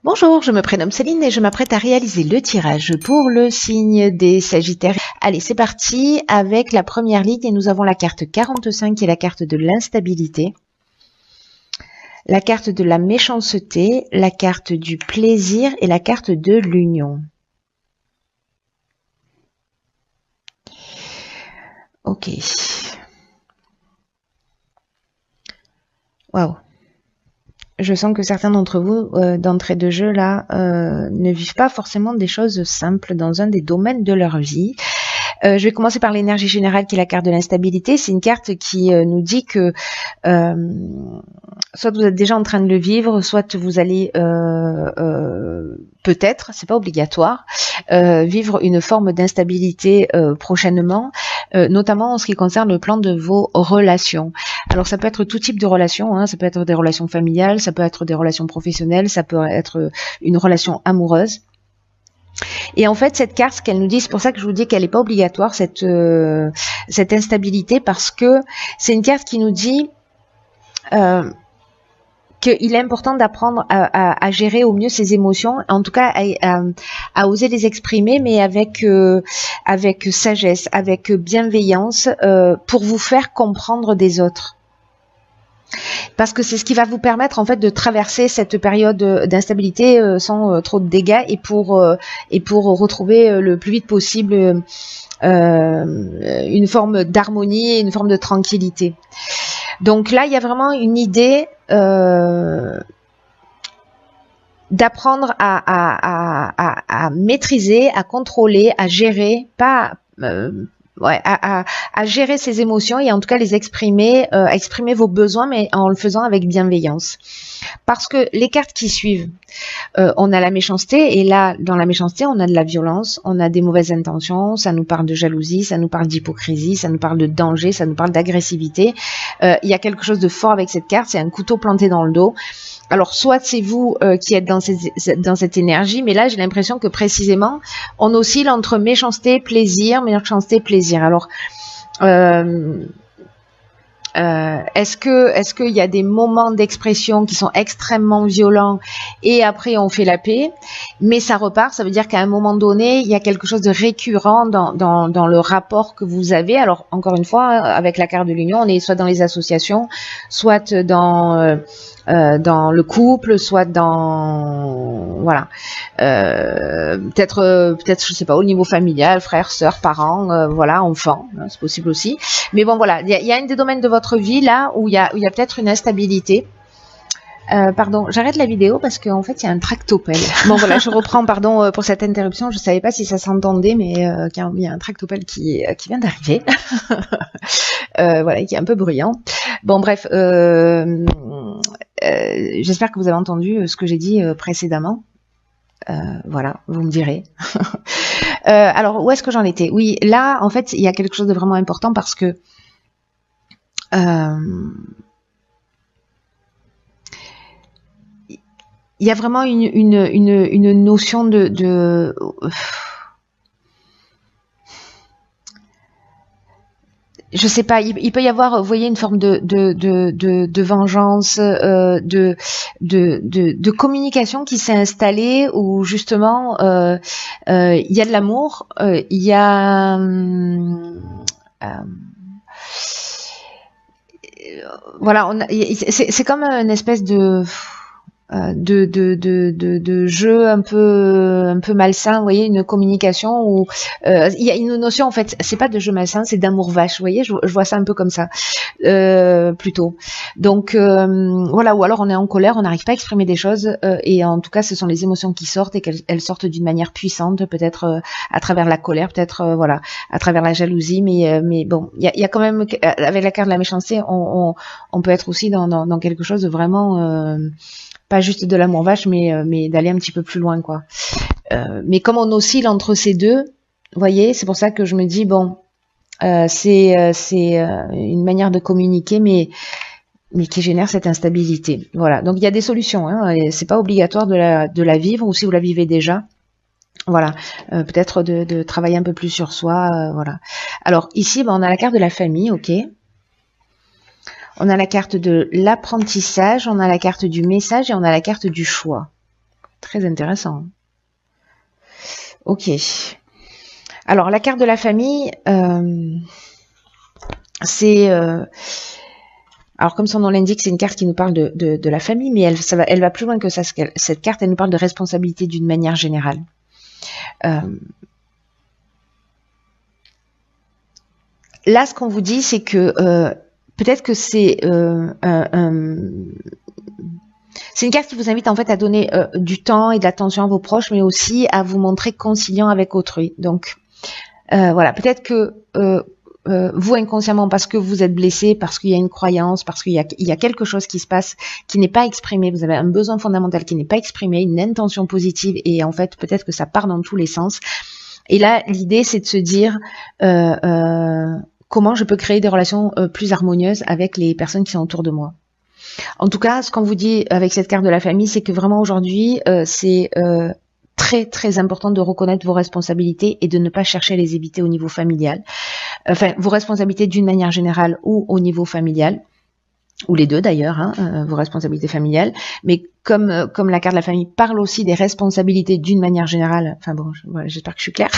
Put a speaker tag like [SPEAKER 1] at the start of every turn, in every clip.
[SPEAKER 1] Bonjour, je me prénomme Céline et je m'apprête à réaliser le tirage pour le signe des Sagittaires. Allez, c'est parti avec la première ligne et nous avons la carte 45 qui est la carte de l'instabilité, la carte de la méchanceté, la carte du plaisir et la carte de l'union. Ok. Waouh. Je sens que certains d'entre vous, d'entrée de jeu, là, ne vivent pas forcément des choses simples dans un des domaines de leur vie. Je vais commencer par l'énergie générale qui est la carte de l'instabilité. C'est une carte qui nous dit que soit vous êtes déjà en train de le vivre, soit vous allez peut-être, c'est pas obligatoire, vivre une forme d'instabilité prochainement, notamment en ce qui concerne le plan de vos relations. Alors ça peut être tout type de relations, hein, ça peut être des relations familiales, ça peut être des relations professionnelles, ça peut être une relation amoureuse. Et en fait, cette carte, ce qu'elle nous dit, c'est pour ça que je vous dis qu'elle n'est pas obligatoire, cette instabilité, parce que c'est une carte qui nous dit qu'il est important d'apprendre à gérer au mieux ses émotions, en tout cas à oser les exprimer, mais avec sagesse, avec bienveillance, pour vous faire comprendre des autres. Parce que c'est ce qui va vous permettre en fait de traverser cette période d'instabilité sans trop de dégâts et pour retrouver le plus vite possible une forme d'harmonie et une forme de tranquillité. Donc là, il y a vraiment une idée d'apprendre à maîtriser, à contrôler, à gérer, à gérer ses émotions et en tout cas les exprimer, exprimer vos besoins, mais en le faisant avec bienveillance. Parce que les cartes qui suivent, on a la méchanceté, et là, dans la méchanceté, on a de la violence, on a des mauvaises intentions, ça nous parle de jalousie, ça nous parle d'hypocrisie, ça nous parle de danger, ça nous parle d'agressivité. Il y a quelque chose de fort avec cette carte, c'est un couteau planté dans le dos. Alors, soit c'est vous qui êtes dans cette énergie, mais là, j'ai l'impression que précisément, on oscille entre méchanceté, plaisir, méchanceté, plaisir. Alors, est-ce qu'il y a des moments d'expression qui sont extrêmement violents et après on fait la paix, mais ça repart, ça veut dire qu'à un moment donné, il y a quelque chose de récurrent dans le rapport que vous avez. Alors, encore une fois, avec la carte de l'union, on est soit dans les associations, soit dans le couple, soit dans voilà, peut-être je sais pas, au niveau familial, frères, sœurs, parents, voilà, enfants, hein, c'est possible aussi. Mais bon, voilà, il y a un des domaines de votre vie là où il y a peut-être une instabilité. Pardon, j'arrête la vidéo parce qu'en fait il y a un tractopelle. Bon voilà, je reprends, pardon pour cette interruption, je savais pas si ça s'entendait, mais il y a un tractopelle qui vient d'arriver. Voilà, qui est un peu bruyant. Bon bref, j'espère que vous avez entendu ce que j'ai dit précédemment. Voilà, vous me direz. Alors, où est-ce que j'en étais? Oui, là, en fait, il y a quelque chose de vraiment important parce que il y a vraiment une notion de je sais pas, il peut y avoir, vous voyez, une forme de vengeance, de communication qui s'est installée où justement il y a de l'amour, il y a voilà, c'est comme une espèce de jeu un peu malsain, vous voyez, une communication où il y a une notion, en fait, c'est pas de jeu malsain, c'est d'amour vache, vous voyez, je vois ça un peu comme ça, plutôt. Donc voilà, ou alors on est en colère, on n'arrive pas à exprimer des choses, et en tout cas ce sont les émotions qui sortent et qu'elles sortent d'une manière puissante, peut-être à travers la colère, peut-être voilà, à travers la jalousie, mais bon, il y a quand même, avec la carte de la méchanceté, on peut être aussi dans quelque chose de vraiment pas juste de l'amour vache, mais d'aller un petit peu plus loin, quoi. Mais comme on oscille entre ces deux, vous voyez, c'est pour ça que je me dis, bon, c'est une manière de communiquer, mais qui génère cette instabilité. Voilà, donc il y a des solutions, hein, c'est pas obligatoire de la vivre, ou si vous la vivez déjà, voilà, peut-être de travailler un peu plus sur soi, voilà. Alors ici, on a la carte de la famille, ok. On a la carte de l'apprentissage, on a la carte du message et on a la carte du choix. Très intéressant. Ok. Alors, la carte de la famille, c'est... alors, comme son nom l'indique, c'est une carte qui nous parle de la famille, mais elle va plus loin que ça. Cette carte, elle nous parle de responsabilité d'une manière générale. Là, ce qu'on vous dit, c'est que peut-être que c'est une carte qui vous invite en fait à donner du temps et de l'attention à vos proches, mais aussi à vous montrer conciliant avec autrui. Donc, voilà, peut-être que vous inconsciemment, parce que vous êtes blessé, parce qu'il y a une croyance, parce qu'il y a quelque chose qui se passe qui n'est pas exprimé, vous avez un besoin fondamental qui n'est pas exprimé, une intention positive, et en fait, peut-être que ça part dans tous les sens. Et là, l'idée, c'est de se dire comment je peux créer des relations plus harmonieuses avec les personnes qui sont autour de moi. En tout cas, ce qu'on vous dit avec cette carte de la famille, c'est que vraiment aujourd'hui, c'est très très important de reconnaître vos responsabilités et de ne pas chercher à les éviter au niveau familial. Enfin, vos responsabilités d'une manière générale ou au niveau familial. Ou les deux d'ailleurs, hein, vos responsabilités familiales, mais comme la carte de la famille parle aussi des responsabilités d'une manière générale, enfin bon, voilà, j'espère que je suis claire,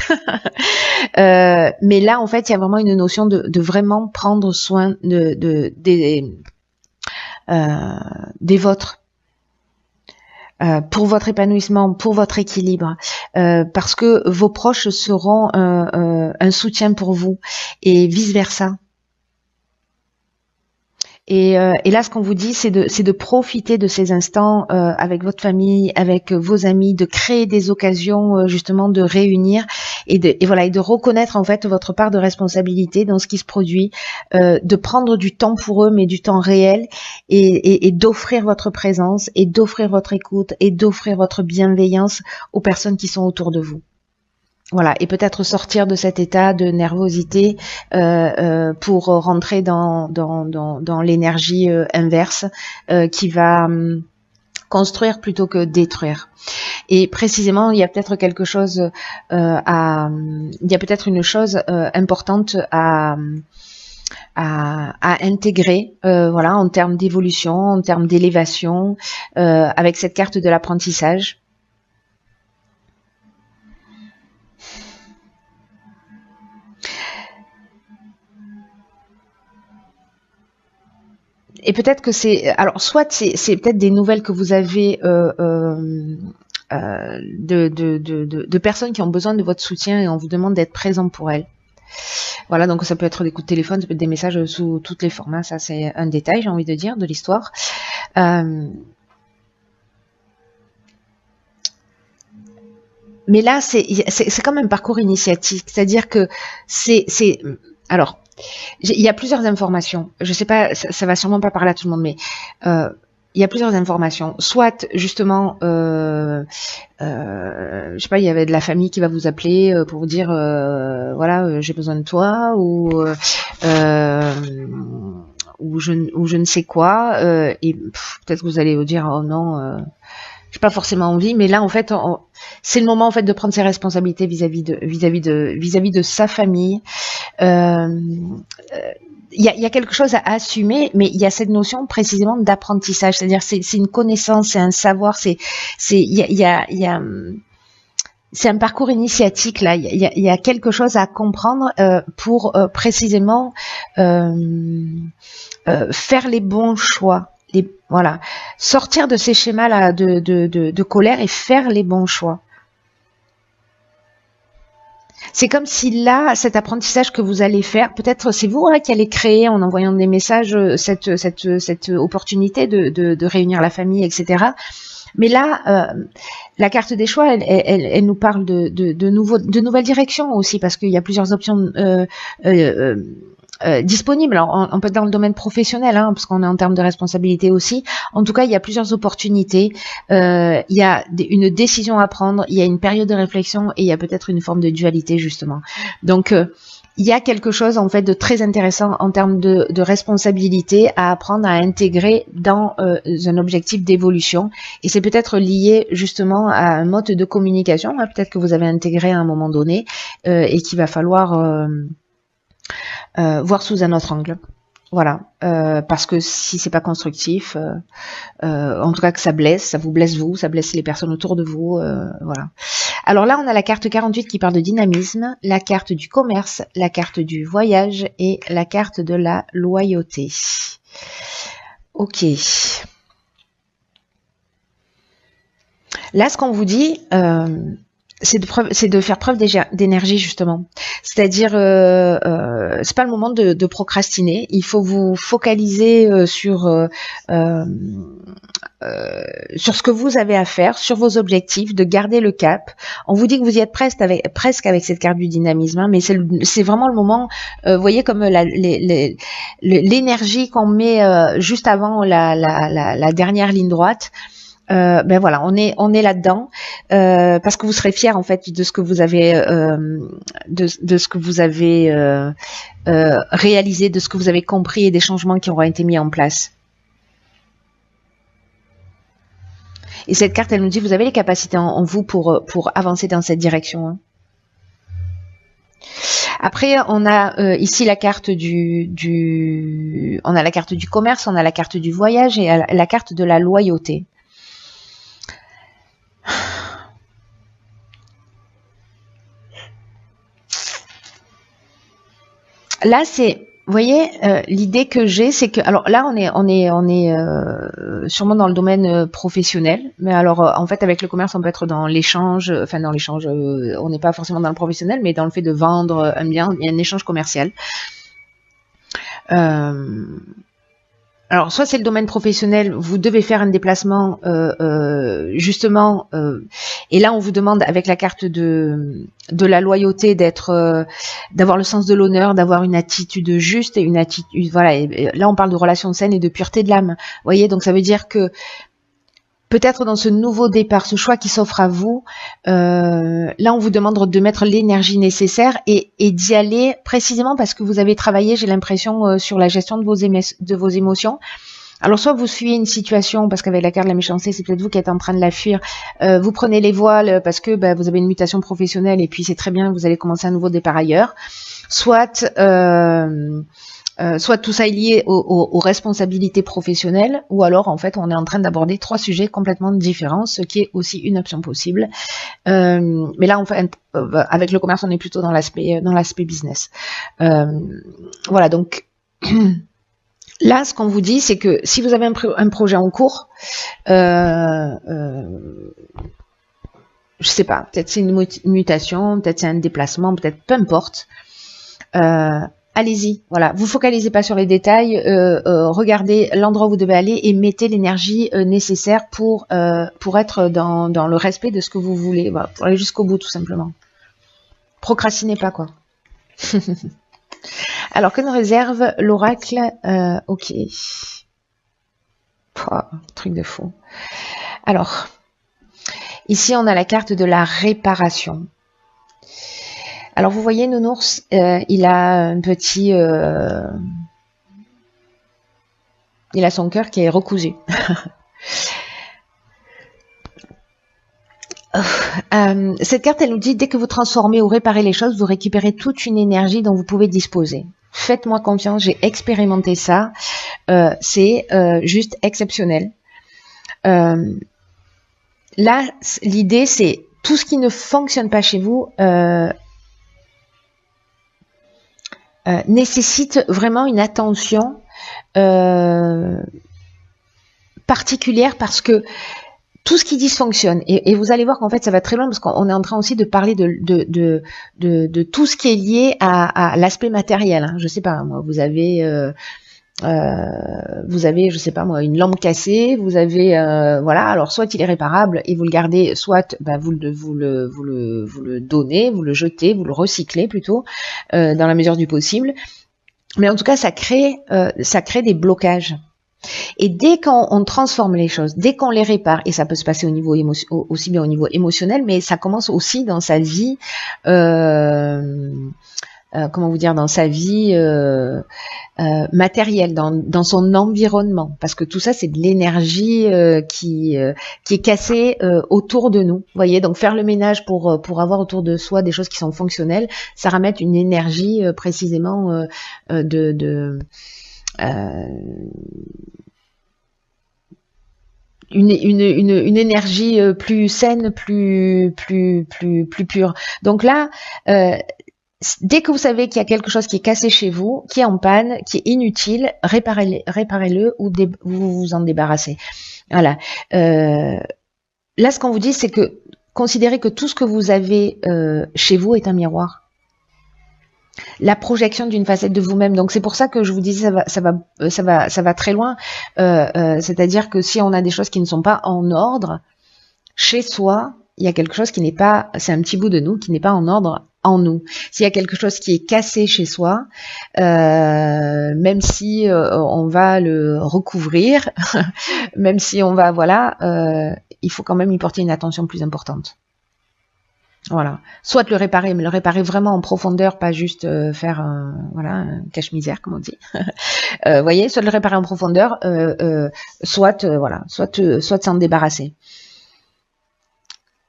[SPEAKER 1] mais là en fait il y a vraiment une notion de vraiment prendre soin des vôtres, pour votre épanouissement, pour votre équilibre, parce que vos proches seront un soutien pour vous et vice versa. Et là, ce qu'on vous dit, c'est de profiter de ces instants avec votre famille, avec vos amis, de créer des occasions justement de réunir et de reconnaître en fait votre part de responsabilité dans ce qui se produit, de prendre du temps pour eux, mais du temps réel, et d'offrir votre présence, et d'offrir votre écoute, et d'offrir votre bienveillance aux personnes qui sont autour de vous. Voilà, et peut-être sortir de cet état de nervosité pour rentrer dans l'énergie inverse qui va construire plutôt que détruire. Et précisément, il y a peut-être quelque chose il y a peut-être une chose importante à intégrer, voilà, en termes d'évolution, en termes d'élévation, avec cette carte de l'apprentissage. Et peut-être que alors soit c'est peut-être des nouvelles que vous avez de personnes qui ont besoin de votre soutien et on vous demande d'être présent pour elles. Voilà, donc ça peut être des coups de téléphone, ça peut être des messages sous toutes les formes. Ça c'est un détail, j'ai envie de dire, de l'histoire. Mais là, c'est comme un parcours initiatique, c'est-à-dire que alors. Il y a plusieurs informations. Je sais pas, ça va sûrement pas parler à tout le monde, mais il y a plusieurs informations. Soit justement, je sais pas, il y avait de la famille qui va vous appeler pour vous dire, voilà, j'ai besoin de toi, ou je ne sais quoi, et peut-être que vous allez vous dire, oh non. J'ai pas forcément envie, mais là en fait, c'est le moment en fait de prendre ses responsabilités vis-à-vis de sa famille. Il y a quelque chose à assumer, mais il y a cette notion précisément d'apprentissage, c'est-à-dire c'est une connaissance, c'est un savoir, c'est un parcours initiatique là. Il y a quelque chose à comprendre pour précisément faire les bons choix. Voilà, sortir de ces schémas là de colère et faire les bons choix. C'est comme si là, cet apprentissage que vous allez faire, peut-être c'est vous qui allez créer en envoyant des messages cette opportunité de réunir la famille, etc. Mais là, la carte des choix, elle nous parle de nouvelles directions aussi, parce qu'il y a plusieurs options disponibles. Alors, on peut être dans le domaine professionnel, hein, parce qu'on est en termes de responsabilité aussi. En tout cas, il y a plusieurs opportunités. Il y a une décision à prendre, il y a une période de réflexion et il y a peut-être une forme de dualité, justement. Donc, il y a quelque chose en fait de très intéressant en termes de responsabilité à apprendre à intégrer dans un objectif d'évolution, et c'est peut-être lié justement à un mode de communication, hein, peut-être que vous avez intégré à un moment donné et qu'il va falloir voir sous un autre angle. Voilà, parce que si c'est pas constructif, en tout cas que ça blesse, ça vous blesse vous, ça blesse les personnes autour de vous, voilà. Alors là, on a la carte 48 qui parle de dynamisme, la carte du commerce, la carte du voyage et la carte de la loyauté. Ok. Là, ce qu'on vous dit, c'est de faire preuve d'énergie justement. C'est-à-dire, c'est pas le moment de procrastiner. Il faut vous focaliser sur ce que vous avez à faire, sur vos objectifs, de garder le cap. On vous dit que vous y êtes presque avec cette carte du dynamisme, hein, mais c'est vraiment le moment. Vous voyez comme l'énergie qu'on met juste avant la dernière ligne droite. Ben voilà, on est là-dedans parce que vous serez fiers en fait de ce que vous avez de ce que vous avez réalisé, de ce que vous avez compris et des changements qui auront été mis en place. Et cette carte, elle nous dit vous avez les capacités en vous pour avancer dans cette direction. Hein. Après, on a ici la carte on a la carte du commerce, on a la carte du voyage et la carte de la loyauté. Là, vous voyez, l'idée que j'ai, c'est que, alors là, on est sûrement dans le domaine professionnel, mais alors en fait, avec le commerce, on peut être dans l'échange, enfin dans l'échange, on n'est pas forcément dans le professionnel, mais dans le fait de vendre un bien, il y a un échange commercial. Alors, soit c'est le domaine professionnel, vous devez faire un déplacement, justement, et là on vous demande avec la carte de la loyauté d'avoir le sens de l'honneur, d'avoir une attitude juste et une attitude, voilà. Et là on parle de relations saines et de pureté de l'âme. Vous voyez, donc ça veut dire que peut-être dans ce nouveau départ, ce choix qui s'offre à vous, là on vous demande de mettre l'énergie nécessaire et d'y aller précisément parce que vous avez travaillé, j'ai l'impression, sur la gestion de vos émotions. Alors soit vous fuyez une situation parce qu'avec la carte de la méchanceté, c'est peut-être vous qui êtes en train de la fuir. Vous prenez les voiles parce que vous avez une mutation professionnelle et puis c'est très bien, vous allez commencer un nouveau départ ailleurs. Soit tout ça est lié aux responsabilités professionnelles, ou alors en fait on est en train d'aborder 3 sujets complètement différents, ce qui est aussi une option possible. Mais là, en fait, avec le commerce, on est plutôt dans l'aspect business. Voilà, donc là, ce qu'on vous dit, c'est que si vous avez un projet en cours, je sais pas, peut-être c'est une mutation, peut-être c'est un déplacement, peut-être peu importe. Allez-y, voilà. Vous focalisez pas sur les détails, regardez l'endroit où vous devez aller et mettez l'énergie nécessaire pour être dans le respect de ce que vous voulez, voilà, pour aller jusqu'au bout tout simplement. Procrastinez pas quoi. Alors que nous réserve l'oracle ok. Pouah, truc de fou. Alors, ici on a la carte de la réparation. Alors vous voyez, Nounours, il a un petit... il a son cœur qui est recousu. Cette carte, elle nous dit, dès que vous transformez ou réparez les choses, vous récupérez toute une énergie dont vous pouvez disposer. Faites-moi confiance, j'ai expérimenté ça. C'est juste exceptionnel. Là, l'idée, c'est tout ce qui ne fonctionne pas chez vous... nécessite vraiment une attention particulière parce que tout ce qui dysfonctionne, et vous allez voir qu'en fait ça va très loin parce qu'on est en train aussi de parler de tout ce qui est lié à l'aspect matériel. Hein. Je sais pas, moi, vous avez, je sais pas moi, une lampe cassée, vous avez, voilà, alors soit il est réparable et vous le gardez, soit vous le donnez, vous le jetez, vous le recyclez plutôt, dans la mesure du possible. Mais en tout cas, ça crée des blocages. Et dès qu'on transforme les choses, dès qu'on les répare, et ça peut se passer au niveau aussi bien au niveau émotionnel, mais ça commence aussi dans sa vie. Comment vous dire, dans sa vie matérielle, dans son environnement, parce que tout ça c'est de l'énergie qui est cassée autour de nous. Vous voyez, donc faire le ménage pour avoir autour de soi des choses qui sont fonctionnelles, ça ramène une énergie précisément une énergie plus saine, plus pure. Donc là, dès que vous savez qu'il y a quelque chose qui est cassé chez vous, qui est en panne, qui est inutile, réparez-le ou vous vous en débarrassez. Voilà. Là, ce qu'on vous dit, c'est que considérez que tout ce que vous avez chez vous est un miroir. La projection d'une facette de vous-même. Donc c'est pour ça que je vous disais ça va très loin. C'est-à-dire que si on a des choses qui ne sont pas en ordre chez soi, il y a quelque chose qui n'est pas, c'est un petit bout de nous qui n'est pas en ordre en nous. S'il y a quelque chose qui est cassé chez soi, même si on va le recouvrir, même si on va, voilà, il faut quand même y porter une attention plus importante. Voilà, soit le réparer, mais le réparer vraiment en profondeur, pas juste faire voilà, un cache-misère, comme on dit. Voyez, soit le réparer en profondeur, soit voilà, soit s'en débarrasser.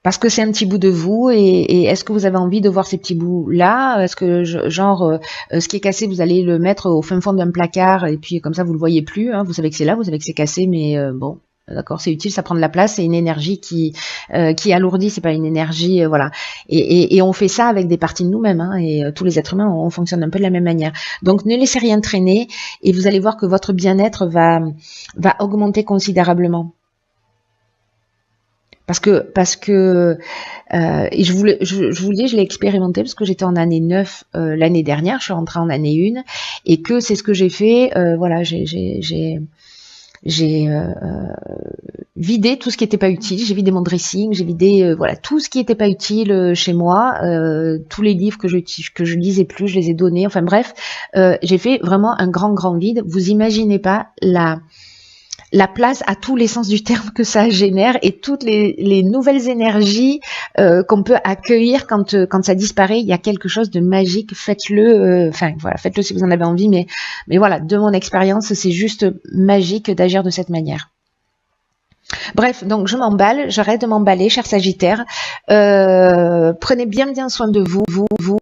[SPEAKER 1] Parce que c'est un petit bout de vous, et est-ce que vous avez envie de voir ces petits bouts-là? Est-ce que, ce qui est cassé, vous allez le mettre au fin fond d'un placard, et puis comme ça, vous le voyez plus, hein, vous savez que c'est là, vous savez que c'est cassé, mais bon, d'accord, c'est utile, ça prend de la place, c'est une énergie qui alourdit, c'est pas une énergie, voilà. Et on fait ça avec des parties de nous-mêmes, hein, et tous les êtres humains, on fonctionne un peu de la même manière. Donc ne laissez rien traîner, et vous allez voir que votre bien-être va augmenter considérablement. Parce que et je vous le dis, je l'ai expérimenté parce que j'étais en année 9 l'année dernière, je suis rentrée en année 1, et que c'est ce que j'ai fait, voilà, j'ai vidé tout ce qui n'était pas utile, j'ai vidé mon dressing, j'ai vidé voilà, tout ce qui n'était pas utile chez moi, tous les livres que je lisais plus, je les ai donnés, enfin bref, j'ai fait vraiment un grand vide. Vous imaginez pas la place à tous les sens du terme que ça génère, et toutes les nouvelles énergies qu'on peut accueillir quand ça disparaît. Il y a quelque chose de magique. Faites-le, enfin voilà, faites-le si vous en avez envie, mais voilà, de mon expérience, c'est juste magique d'agir de cette manière. Bref, donc je m'emballe, j'arrête de m'emballer, cher Sagittaire. Prenez bien soin de vous.